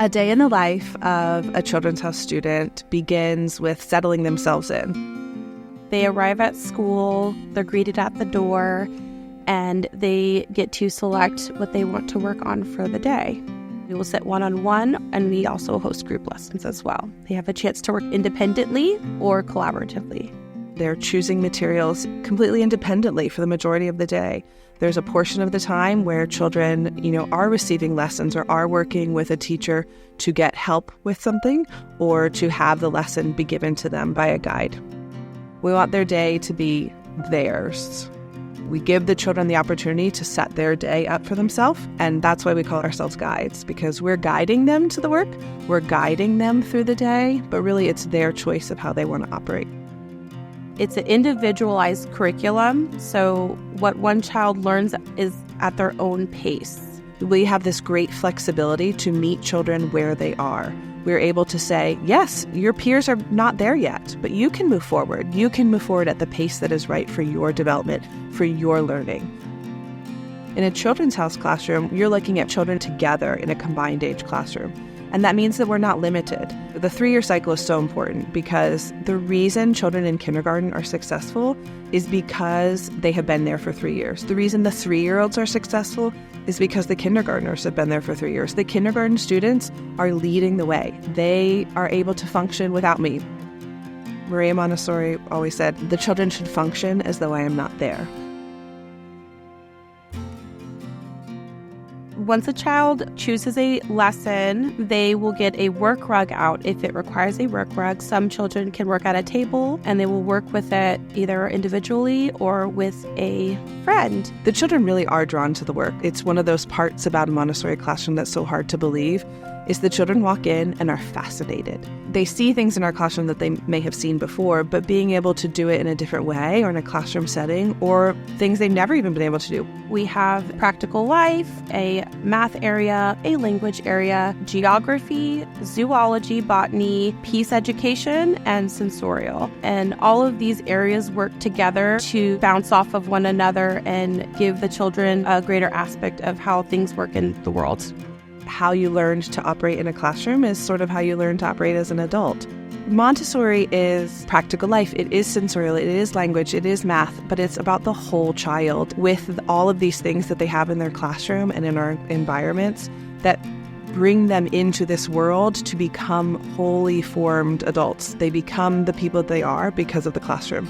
A day in the life of a Children's House student begins with settling themselves in. They arrive at school, they're greeted at the door, and they get to select what they want to work on for the day. We will sit one-on-one, and we also host group lessons as well. They have a chance to work independently or collaboratively. They're choosing materials completely independently for the majority of the day. There's a portion of the time where children, are receiving lessons or are working with a teacher to get help with something or to have the lesson be given to them by a guide. We want their day to be theirs. We give the children the opportunity to set their day up for themselves, and that's why we call ourselves guides, because we're guiding them to the work, we're guiding them through the day, but really it's their choice of how they want to operate. It's an individualized curriculum, so what one child learns is at their own pace. We have this great flexibility to meet children where they are. We're able to say, yes, your peers are not there yet, but you can move forward. You can move forward at the pace that is right for your development, for your learning. In a Children's House classroom, you're looking at children together in a combined age classroom. And that means that we're not limited. The 3-year cycle is so important because the reason children in kindergarten are successful is because they have been there for 3 years. The reason the 3-year-olds are successful is because the kindergartners have been there for 3 years. The kindergarten students are leading the way. They are able to function without me. Maria Montessori always said, the children should function as though I am not there. Once a child chooses a lesson, they will get a work rug out if it requires a work rug. Some children can work at a table and they will work with it either individually or with a friend. The children really are drawn to the work. It's one of those parts about a Montessori classroom that's so hard to believe, is the children walk in and are fascinated. They see things in our classroom that they may have seen before, but being able to do it in a different way or in a classroom setting or things they've never even been able to do. We have practical life, a math area, a language area, geography, zoology, botany, peace education, and sensorial. And all of these areas work together to bounce off of one another and give the children a greater aspect of how things work in the world. How you learned to operate in a classroom is sort of how you learn to operate as an adult. Montessori is practical life. It is sensorial, it is language, it is math, but it's about the whole child with all of these things that they have in their classroom and in our environments that bring them into this world to become wholly formed adults. They become the people they are because of the classroom.